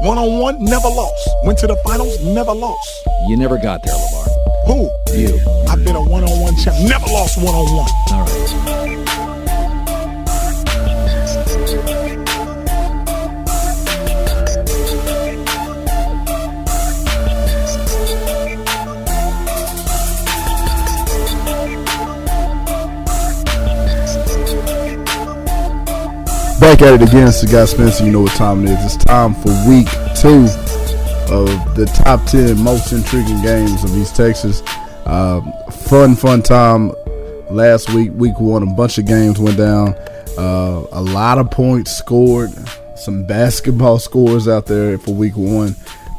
One-on-one, never lost. Went to the finals, never lost. You never got there, Lamar. Who? You. I've been a one-on-one champ. Never lost one-on-one. All right. Back at it again, it's the guy Spencer. You know what time it is. It's time for week 2 of the top 10 most intriguing games of East Texas. Fun time last week. Week 1, a bunch of games went down. A lot of points scored. Some basketball scores out there for week 1.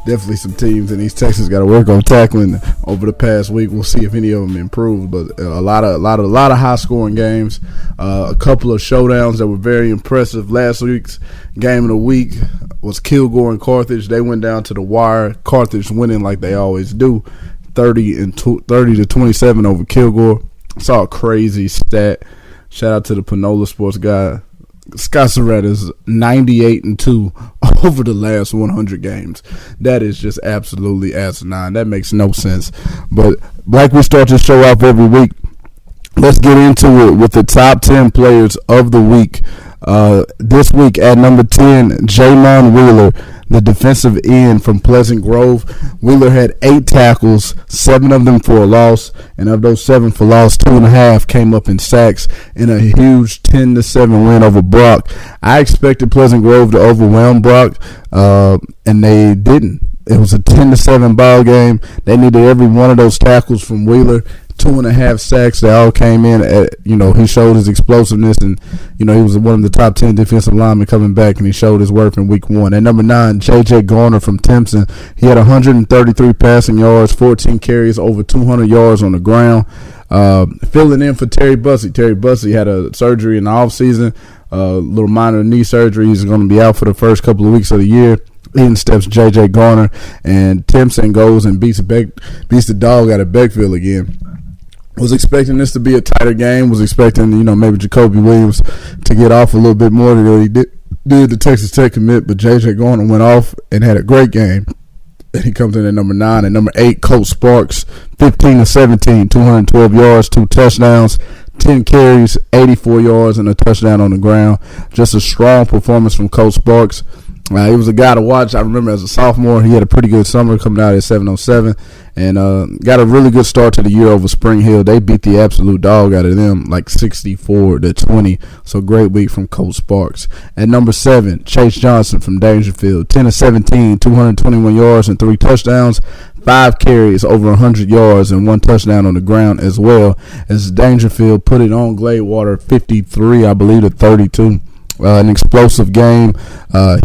Definitely some teams in East Texas got to work on tackling over the past week. We'll see if any of them improved, but a lot of high scoring games. A couple of showdowns that were very impressive. Last week's game of the week was Kilgore and Carthage. They went down to the wire. Carthage winning like they always do, 30 to 27 over Kilgore. Saw a crazy stat. Shout out to the Panola Sports guy. Scott Surratt is 98-2 over the last 100 games. That is just absolutely asinine. That makes no sense. But like we start to show off every week, let's get into it with the top 10 players of the week. This week at number 10, Jaylon Wheeler, the defensive end from Pleasant Grove. Wheeler had 8 tackles, 7 of them for a loss, and of those 7 for loss, 2.5 came up in sacks in a huge 10-7 win over Brock. I expected Pleasant Grove to overwhelm Brock, and they didn't. It was a 10-7 ball game. They needed every one of those tackles from Wheeler. 2.5 sacks. They all came in at, he showed his explosiveness, and, he was one of the top 10 defensive linemen coming back, and he showed his worth in week 1. At number 9, J.J. Garner from Timpson. He had 133 passing yards, 14 carries, over 200 yards on the ground. Filling in for Terry Bussey. Terry Bussey had a surgery in the offseason, little minor knee surgery. He's going to be out for the first couple of weeks of the year. In steps J.J. Garner, and Timpson goes and beats the dog out of Beckville again. Was expecting this to be a tighter game. Was expecting, maybe Jacoby Williams to get off a little bit more than he did the Texas Tech commit, but J.J. Garner went off and had a great game. And he comes in at number 9. At number 8, Colt Sparks, 15-17, 212 yards, 2 touchdowns, 10 carries, 84 yards, and a touchdown on the ground. Just a strong performance from Colt Sparks. He was a guy to watch. I remember as a sophomore, he had a pretty good summer coming out at 707, and got a really good start to the year over Spring Hill. They beat the absolute dog out of them like 64-20. So great week from Coach Sparks. At number 7, Chase Johnson from Dangerfield, 10-17, 221 yards and 3 touchdowns, 5 carries, over 100 yards, and 1 touchdown on the ground as well, as Dangerfield put it on Gladewater 53, I believe, to 32. An explosive game.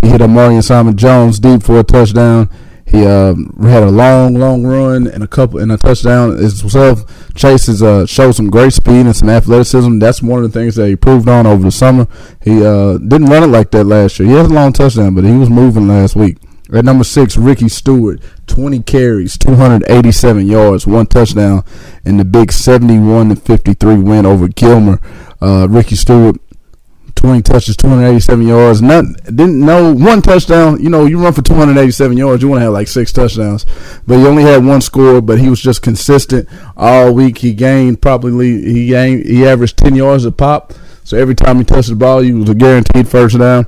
He hit Amarian Simon Jones deep for a touchdown. He had a long run and a touchdown himself. Chase has showed some great speed and some athleticism. That's one of the things that he proved on over the summer. He didn't run it like that last year. He had a long touchdown, but he was moving last week. At number 6, Ricky Stewart, 20 carries, 287 yards, 1 touchdown in the big 71-53 win over Gilmer. Ricky Stewart, 20 touches, 287 yards. One touchdown. You run for 287 yards, you want to have like 6 touchdowns. But he only had 1 score, but he was just consistent all week. He averaged 10 yards a pop. So every time he touched the ball, he was a guaranteed first down.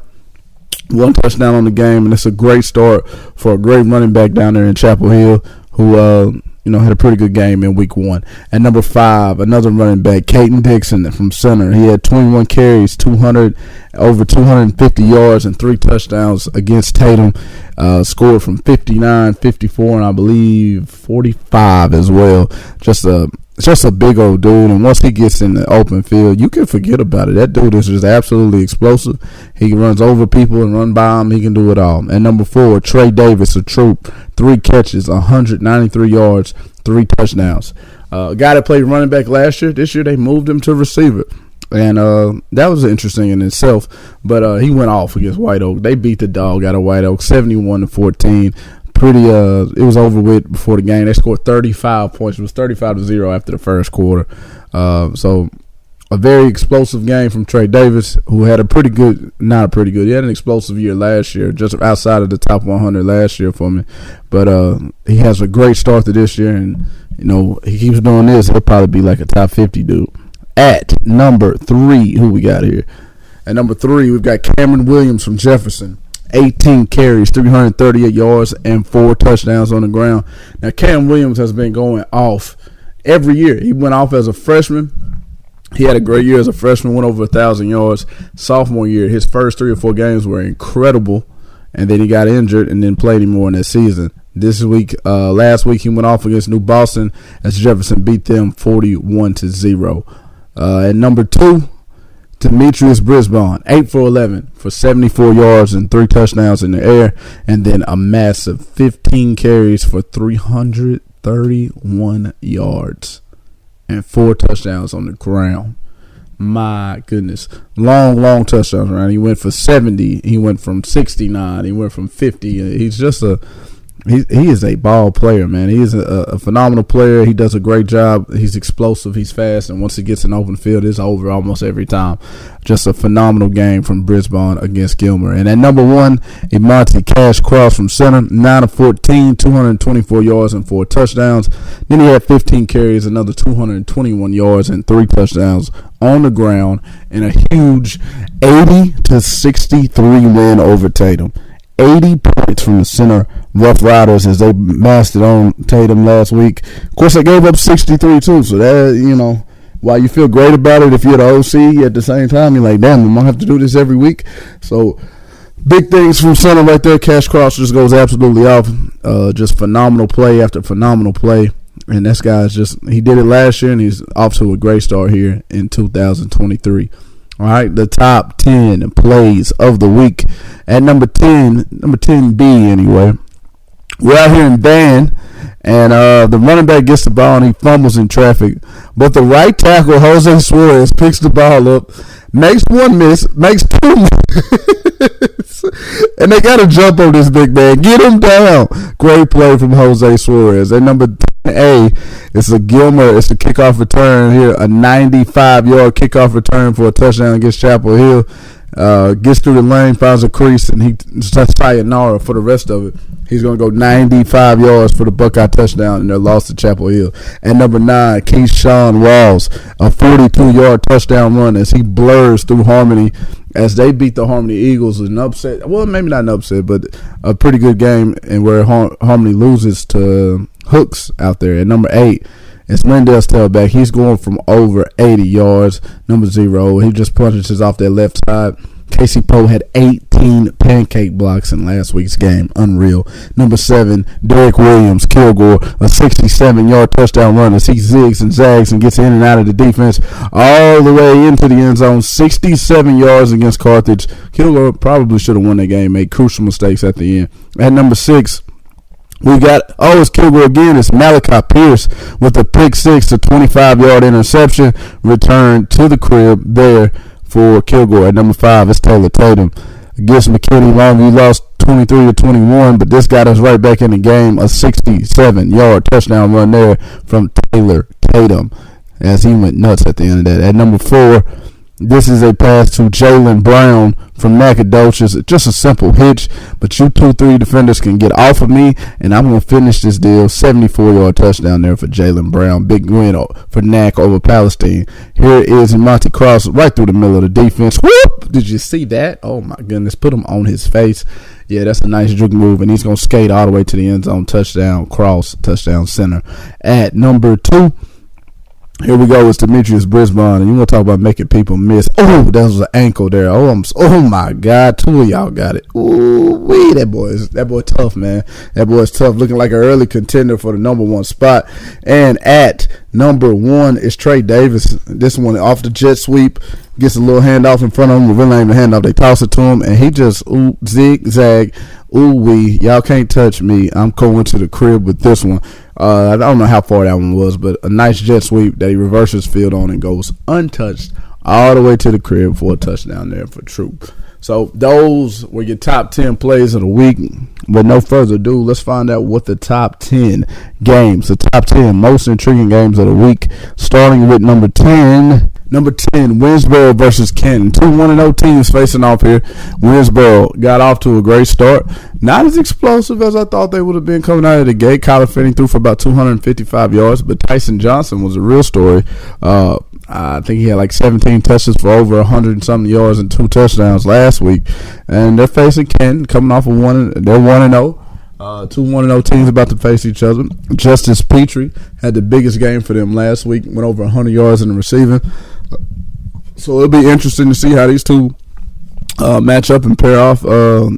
1 touchdown on the game, and it's a great start for a great running back down there in Chapel Hill who had a pretty good game in week 1. At number 5, another running back, Caden Dixon from center. He had 21 carries, over 250 yards, and 3 touchdowns against Tatum. Scored from 59, 54, and I believe 45 as well. Just a big old dude, and once he gets in the open field, you can forget about it. That dude is just absolutely explosive. He runs over people and run by them. He can do it all. At number 4, Trey Davis, a troop, 3 catches, 193 yards, 3 touchdowns. A guy that played running back last year. This year they moved him to receiver, and that was interesting in itself. But he went off against White Oak. They beat the dog out of White Oak, 71-14. It was over with before the game. They scored 35 points. It was 35-0 after the first quarter. So A very explosive game from Trey Davis, who had he had an explosive year last year, just outside of the top 100 last year for me. But he has a great start to this year, and, he keeps doing this, he'll probably be like a top 50 dude. At number 3, who we got here? At number 3, we've got Cameron Williams from Jefferson. 18 carries, 338 yards, and 4 touchdowns on the ground. Now, Cam Williams has been going off every year. He went off as a freshman. He had a great year as a freshman, went over 1,000 yards. Sophomore year, his first 3 or 4 games were incredible, and then he got injured and then played him more in that season. Last week, he went off against New Boston as Jefferson beat them 41-0. At number 2, Demetrius Brisbane, 8 for 11 for 74 yards and 3 touchdowns in the air, and then a massive 15 carries for 331 yards and 4 touchdowns on the ground. My goodness. Long touchdowns around. He went for 70. He went from 69. He went from 50. He's just he is a ball player, man. He is a phenomenal player. He does a great job. He's explosive. He's fast. And once he gets in open field, it's over almost every time. Just a phenomenal game from Brisbane against Kilgore. And at number 1, Imante Cash Cross from center, 9 of 14, 224 yards and 4 touchdowns. Then he had 15 carries, another 221 yards and 3 touchdowns on the ground in a huge 80-63 win over Tatum. 80 points from the center Rough Riders as they mastered on Tatum last week. Of course, they gave up 63 too, so that, while you feel great about it, if you're the OC, at the same time, you're like, damn, I'm going to have to do this every week. So, big things from center right there. Cash Cross just goes absolutely off. Just phenomenal play after phenomenal play. And this guy's he did it last year, and he's off to a great start here in 2023. All right, the top 10 plays of the week. At number 10B anyway, we're out here in Van, and the running back gets the ball and he fumbles in traffic. But the right tackle, Jose Suarez, picks the ball up, makes 1 miss, makes 2 miss. And they got to jump on this big man. Get him down. Great play from Jose Suarez. At number 10A, it's a Gilmer. It's a kickoff return here. A 95-yard kickoff return for a touchdown against Chapel Hill. Gets through the lane, finds a crease, and he starts sayonara for the rest of it. He's going to go 95 yards for the Buckeye touchdown, and they're lost to Chapel Hill. At number 9, Keyshawn Rawls, a 42-yard touchdown run as he blurs through Harmony as they beat the Harmony Eagles with an upset. Well, maybe not an upset, but a pretty good game, and where Harmony loses to Hooks out there. At number 8, it's Lindell's tailback. He's going from over 80 yards. Number 0, he just punches off that left side. Casey Poe had 18 pancake blocks in last week's game. Unreal. Number 7, Derek Williams, Kilgore, a 67-yard touchdown run as he zigs and zags and gets in and out of the defense all the way into the end zone. 67 yards against Carthage. Kilgore probably should have won that game, made crucial mistakes at the end. At number 6, we got, it's Kilgore again. It's Malachi Pierce with a pick 6 to 25-yard interception return to the crib there for Kilgore. At number 5, it's Taylor Tatum against McKinney. Longview lost 23-21, but this got us right back in the game. A 67-yard touchdown run there from Taylor Tatum as he went nuts at the end of that. At number 4, this is a pass to Jalen Brown from Nacogdoches. Just a simple hitch, but you 2-3 defenders can get off of me, and I'm going to finish this deal. 74-yard touchdown there for Jalen Brown. Big win for Nac over Palestine. Here is Monty Cross right through the middle of the defense. Whoop! Did you see that? Oh, my goodness. Put him on his face. Yeah, that's a nice juke move, and he's going to skate all the way to the end zone. Touchdown, Cross, touchdown center. At number 2, here we go. It's Demetrius Brisbane, and you want to talk about making people miss. Oh, that was an ankle there. Oh my God, 2 of y'all got it. Ooh, that boy tough, man. That boy's tough, looking like an early contender for the number 1 spot. And at number 1 is Trey Davis. This one off the jet sweep, gets a little handoff in front of him. Really ain't a handoff. They toss it to him, and he just zigzag. Ooh-wee, y'all can't touch me. I'm going to the crib with this one. I don't know how far that one was, but a nice jet sweep that he reverses field on and goes untouched all the way to the crib for a touchdown there for Troop. So those were your top 10 plays of the week. But no further ado, let's find out what the top 10 games, the top 10 most intriguing games of the week, starting with number 10. Number 10, Winsboro versus Canton. Two 1-0 teams facing off here. Winsboro got off to a great start. Not as explosive as I thought they would have been coming out of the gate. Kyler Finney threw for about 255 yards, but Tyson Johnson was a real story. I think he had like 17 touches for over 100-something yards and 2 touchdowns last week. And they're facing Canton, coming off of they're 1-0. Two 1-0 teams about to face each other. Justice Petrie had the biggest game for them last week, went over 100 yards in the receiving. So it'll be interesting to see how these two match up and pair off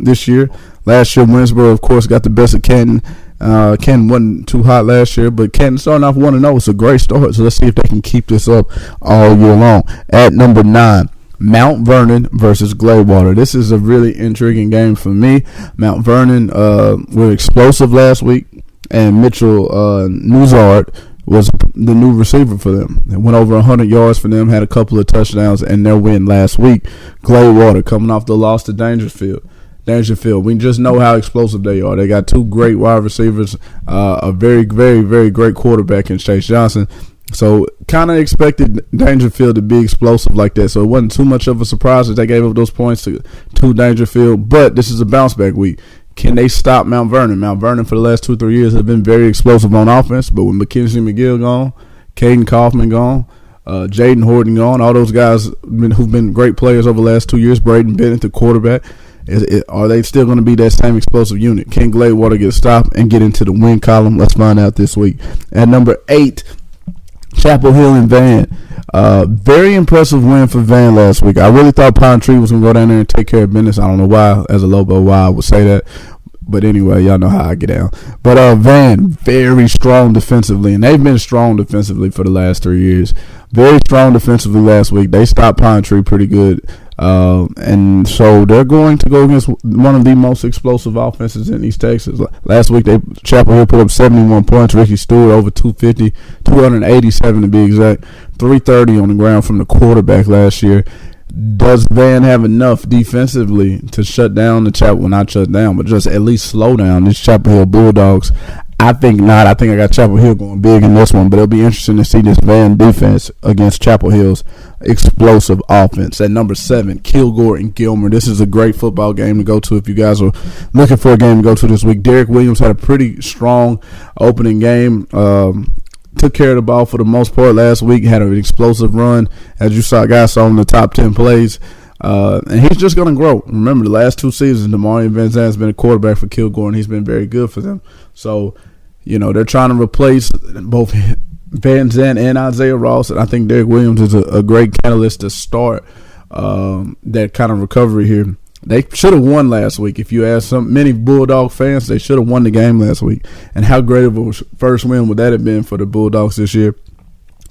this year. Last year, Winsboro, of course, got the best of Canton. Canton wasn't too hot last year, but Canton starting off 1-0. It's a great start, so let's see if they can keep this up all year long. At number 9, Mount Vernon versus Gladewater. This is a really intriguing game for me. Mount Vernon were explosive last week, and Mitchell Newzard was the new receiver for them. It went over 100 yards for them, had a couple of touchdowns, and their win last week. Gladewater coming off the loss to Dangerfield. We just know how explosive they are. They got two great wide receivers, a very, very, very great quarterback in Chase Johnson. So kind of expected Dangerfield to be explosive like that. So it wasn't too much of a surprise that they gave up those points to Dangerfield. But this is a bounce back week. Can they stop Mount Vernon? Mount Vernon for the last 2-3 years have been very explosive on offense. But with Mackenzie McGill gone, Caden Kaufman gone, Jaden Horton gone, all those guys who've been great players over the last 2 years, Braden Bennett, the quarterback, are they still going to be that same explosive unit? Can Gladewater get stopped and get into the win column? Let's find out this week. At number 8, Chapel Hill and Van. Very impressive win for Van last week. I really thought Pine Tree was going to go down there and take care of business. I don't know why, as a Lobo, why I would say that. But anyway, y'all know how I get down. But Van, very strong defensively, and they've been strong defensively for the last 3 years. Very strong defensively last week. They stopped Pine Tree pretty good. And so they're going to go against one of the most explosive offenses in East Texas. Last week, Chapel Hill put up 71 points. Ricky Stewart over 250, 287 to be exact, 330 on the ground from the quarterback last year. Does Van have enough defensively to shut down the Chapel? Well, not shut down, but just at least slow down these Chapel Hill Bulldogs? I think not. I think I got Chapel Hill going big in this one, but it'll be interesting to see this Van defense against Chapel Hill's explosive offense. At number 7, Kilgore and Gilmer. This is a great football game to go to if you guys are looking for a game to go to this week. Derek Williams had a pretty strong opening game. Took care of the ball for the most part last week. Had an explosive run, as you guys saw in the top 10 plays. And he's just going to grow. Remember, the last 2 seasons, Demarion Van Zandt has been a quarterback for Kilgore, and he's been very good for them. So, they're trying to replace both Van Zandt and Isaiah Ross, and I think Derek Williams is a great catalyst to start that kind of recovery here. They should have won last week. If you ask many Bulldog fans, they should have won the game last week. And how great of a first win would that have been for the Bulldogs this year?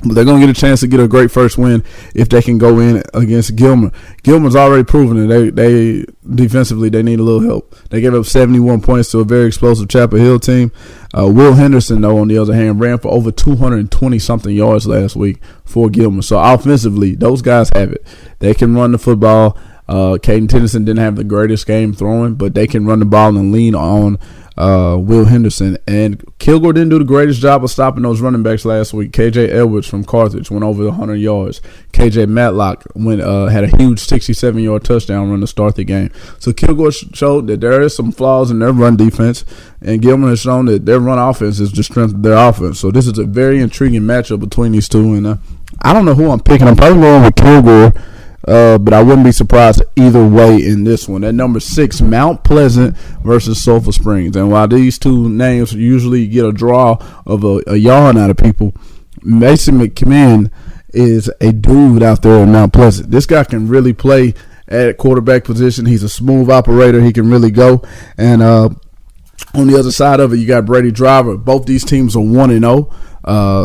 But they're going to get a chance to get a great first win if they can go in against Gilmer. Gilmer's already proven it. They defensively, they need a little help. They gave up 71 points to a very explosive Chapel Hill team. Will Henderson, though, on the other hand, ran for over 220-something yards last week for Gilmer. So offensively, those guys have it. They can run the football. Caden Tennyson didn't have the greatest game throwing, but they can run the ball and lean on Will Henderson. And Kilgore didn't do the greatest job of stopping those running backs last week. KJ Edwards from Carthage went over 100 yards. KJ Matlock had a huge 67-yard touchdown run to start the game. So Kilgore showed that there is some flaws in their run defense, and Gilman has shown that their run offense is the strength of their offense. So this is a very intriguing matchup between these two. And I don't know who I'm picking. I'm probably going with Kilgore. But I wouldn't be surprised either way in this one. At number 6, Mount Pleasant versus Sulphur Springs. And while these two names usually get a draw of a yarn out of people, Mason McMahon is a dude out there in Mount Pleasant. This guy can really play at quarterback position. He's a smooth operator. He can really go. And on the other side of it, you got Brady Driver. Both these teams are 1-0.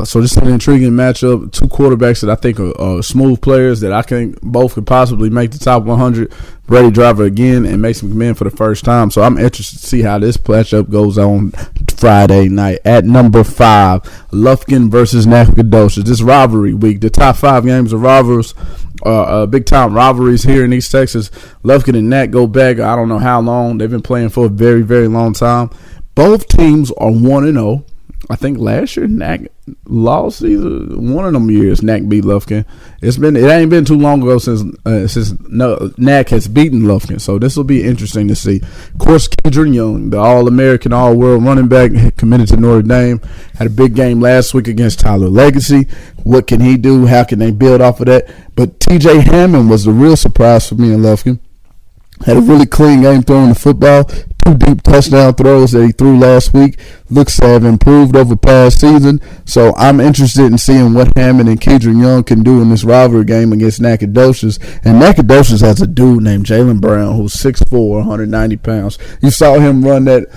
So this is an intriguing matchup. Two quarterbacks that I think are smooth players that I think both could possibly make the top 100. Brady Driver again and Mason McMahon for the first time. So I'm interested to see how this matchup goes on Friday night. At number 5, Lufkin versus Nacogdoches. This rivalry week. The top 5 games of rivalries big time rivalries here in East Texas. Lufkin and Nat go back I don't know how long. They've been playing for a very, very long time. Both teams are 1-0. I think last year lost either one of them years. Knack beat Lufkin. It ain't been too long ago since Knack has beaten Lufkin. So this will be interesting to see. Of course, Kedron Young, the All-American, All-World running back, committed to Notre Dame, had a big game last week against Tyler Legacy. What can he do? How can they build off of that? But T.J. Hammond was the real surprise for me in Lufkin. Had a really clean game throwing the football. 2 deep touchdown throws that he threw last week. Looks to have improved over past season. So I'm interested in seeing what Hammond and Kedron Young can do in this rivalry game against Nacogdoches. And Nacogdoches has a dude named Jalen Brown who's 6'4", 190 pounds. You saw him run that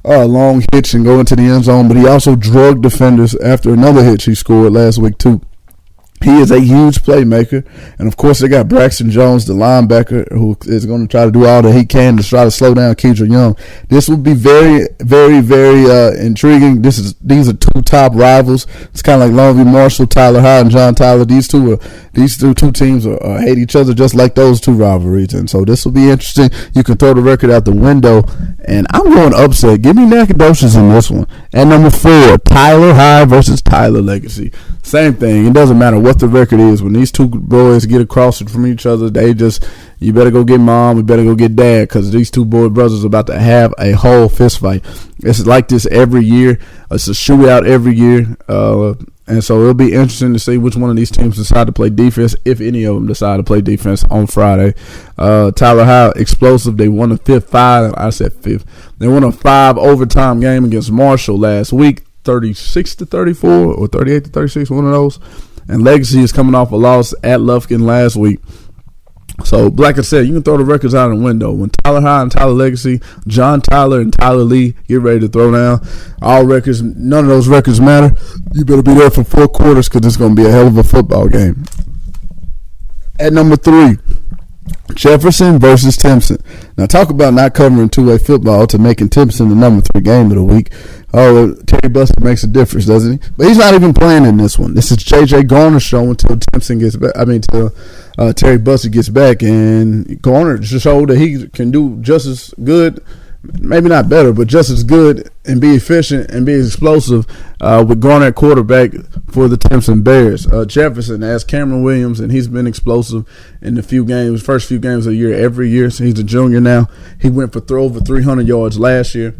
long hitch and go into the end zone, but he also drug defenders after another hitch he scored last week too. He is a huge playmaker. And, of course, they got Braxton Jones, the linebacker, who is going to try to do all that he can to try to slow down Kedron Young. This will be very, very, very intriguing. These are 2 top rivals. It's kind of like Longview Marshall, Tyler High, and John Tyler. These two teams hate each other just like those 2 rivalries. And so this will be interesting. You can throw the record out the window. And I'm going upset. Give me Nacogdoches in this one. At number 4, Tyler High versus Tyler Legacy. Same thing. It doesn't matter what the record is. When these 2 boys get across from each other, you better go get mom, you better go get dad, because these 2 brothers are about to have a whole fist fight. It's like this every year. It's a shootout every year. And so it'll be interesting to see which one of these teams decide to play defense, if any of them decide to play defense on Friday. Tyler High, explosive. They won a 5th. They won a 5 overtime game against Marshall last week, 36-34 or 38-36, one of those. And Legacy is coming off a loss at Lufkin last week. So, like I said, you can throw the records out the window. When Tyler High and Tyler Legacy, John Tyler and Tyler Lee get ready to throw down, none of those records matter. You better be there for 4 quarters because it's going to be a hell of a football game. At number 3, Jefferson versus Timpson. Now, talk about not covering two-way football to making Timpson the number 3 game of the week. Oh, Terry Buster makes a difference, doesn't he? But he's not even playing in this one. This is J.J. Garner's show until Timpson gets back. Till Terry Buster gets back, and Garner just showed that he can do just as good, maybe not better, but just as good and be efficient and be explosive with Garner at quarterback for the Timpson Bears. Jefferson has Cameron Williams, and he's been explosive in the first few games of the year, every year. So he's a junior now. He went for over 300 yards last year.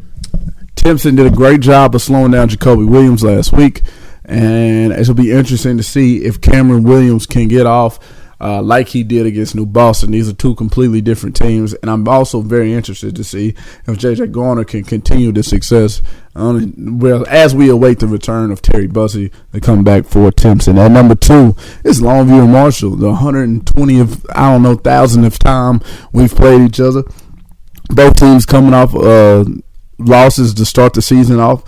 Timpson did a great job of slowing down Jacoby Williams last week, and it'll be interesting to see if Cameron Williams can get off like he did against New Boston. These are 2 completely different teams, and I'm also very interested to see if J.J. Garner can continue the success as we await the return of Terry Bussey to come back for Timpson. At number 2 is Longview and Marshall, the 120th, 1,000th time we've played each other. Both teams coming off losses to start the season off.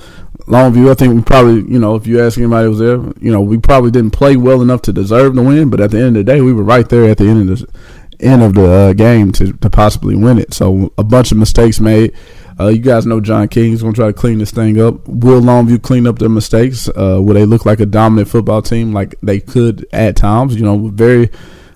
Longview, I think we probably, if you ask anybody who was there, we probably didn't play well enough to deserve the win, but at the end of the day, we were right there at the end of the game to possibly win it. So a bunch of mistakes made. You guys know John King is going to try to clean this thing up. Will Longview clean up their mistakes? Will they look like a dominant football team like they could at times?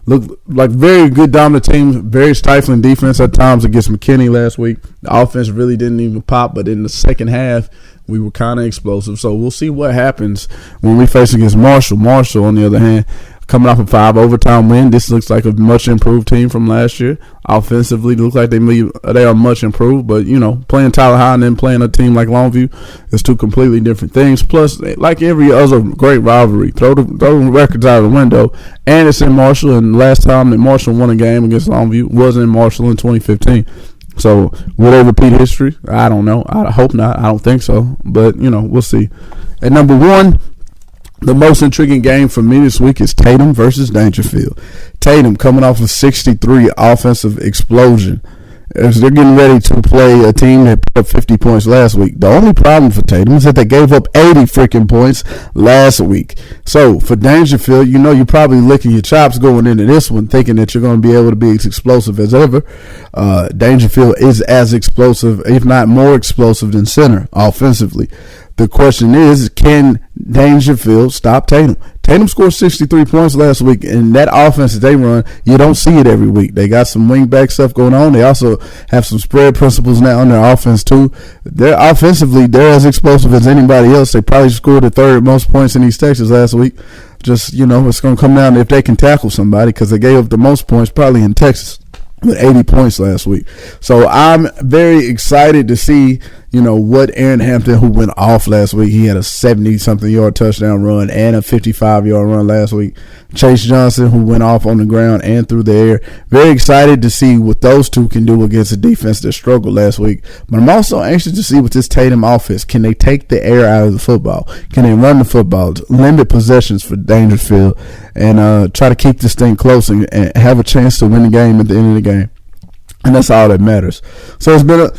Look like very good dominant teams, very stifling defense at times against McKinney last week. The offense really didn't even pop, but in the second half, we were kind of explosive. So we'll see what happens when we face against Marshall. Marshall, on the other hand, coming off a 5 overtime win, this looks like a much improved team from last year. Offensively, it looks like they are much improved, but playing Tyler High and then playing a team like Longview is 2 completely different things. Plus, like every other great rivalry, throw the records out of the window, and it's in Marshall. And the last time that Marshall won a game against Longview was in Marshall in 2015. So will they repeat history? I don't know. I hope not. I don't think so, but we'll see. At number 1. The most intriguing game for me this week is Tatum versus Dangerfield. Tatum coming off a 63 offensive explosion as they're getting ready to play a team that put up 50 points last week. The only problem for Tatum is that they gave up 80 freaking points last week. So for Dangerfield, you're probably licking your chops going into this one, thinking that you're going to be able to be as explosive as ever. Dangerfield is as explosive, if not more explosive than center offensively. The question is, can Dangerfield stop Tatum? Tatum scored 63 points last week, and that offense that they run, you don't see it every week. They got some wing-back stuff going on. They also have some spread principles now on their offense, too. They're offensively, they're as explosive as anybody else. They probably scored the third most points in East Texas last week. Just, it's going to come down to if they can tackle somebody, because they gave up the most points probably in Texas with 80 points last week. So I'm very excited to see, what Aaron Hampton, who went off last week, he had a 70-something yard touchdown run and a 55-yard run last week. Chase Johnson, who went off on the ground and through the air. Very excited to see what those two can do against a defense that struggled last week. But I'm also anxious to see with this Tatum offense, can they take the air out of the football? Can they run the football? Limit possessions for Dangerfield and try to keep this thing close and have a chance to win the game at the end of the game. And that's all that matters. So it's been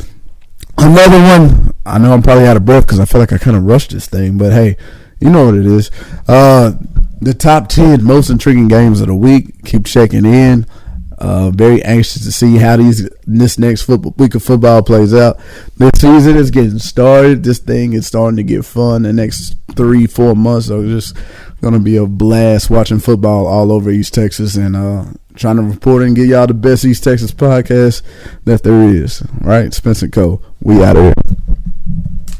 another one. I know I'm probably out of breath because I feel like I kind of rushed this thing. But, hey, you know what it is. The top 10 most intriguing games of the week. Keep checking in. Very anxious to see how this next week of football plays out. The season is getting started. This thing is starting to get fun. The next 3-4 months are just going to be a blast watching football all over East Texas and trying to report and get y'all the best East Texas podcast that there is. Right? Spence & Co. We out of here.